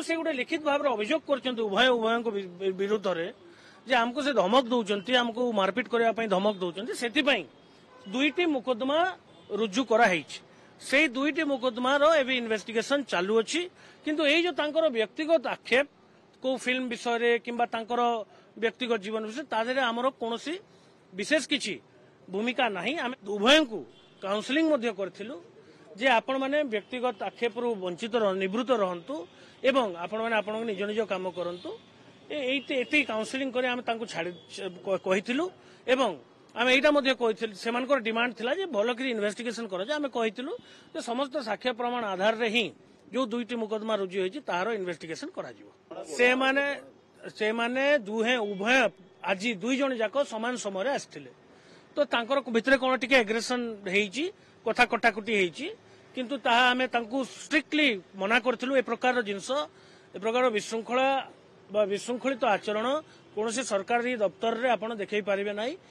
जेहेतु से गोटे लिखित भाव में अभियोग कर उभय विरुद्ध में जे आमको से धमक दौरान आमको मारपिट करने धमक दौरान से दुईटी मुकदमा रुजु कराई से दुईटी मुकदमार एवं इन्वेस्टिगेशन चालू अच्छी किंतु ये जो तांकर व्यक्तिगत आक्षेप को फिल्म विषय किंबा तांकर व्यक्तिगत जीवन विषय तादेह आमर कौन विशेष किसी भूमिका नहीं आम उभय को काउंसलिंग करूँ जे आपण मैंने व्यक्तिगत आक्षेप वंचित निवृत्त रहतु एवं आपण मैंने आपण निज निज कम करूँ ये काउंसलिंग करूँ एवं आम यहाँ डिमांड थिला जे भल इन्वेस्टिगेशन कर समस्त साक्ष्य प्रमाण आधार रे ही जो दुईटी मुकदमा रुजु होती तार इन्वेस्टिगेशन से माने दुहे उभय आज दुई जन जाक समान समय आसते तो तांकर भितर कौन टिके एग्रेसन होती कथा कटाकटी होती किंतु ताहा आमे तांकु स्ट्रिक्टली मना करथिलु ए प्रकार जिनस ए प्रकार विशृंखला विशृंखलित आचरण कौन सरकारी दफ्तर रे आपण देखै पारिबे नाही।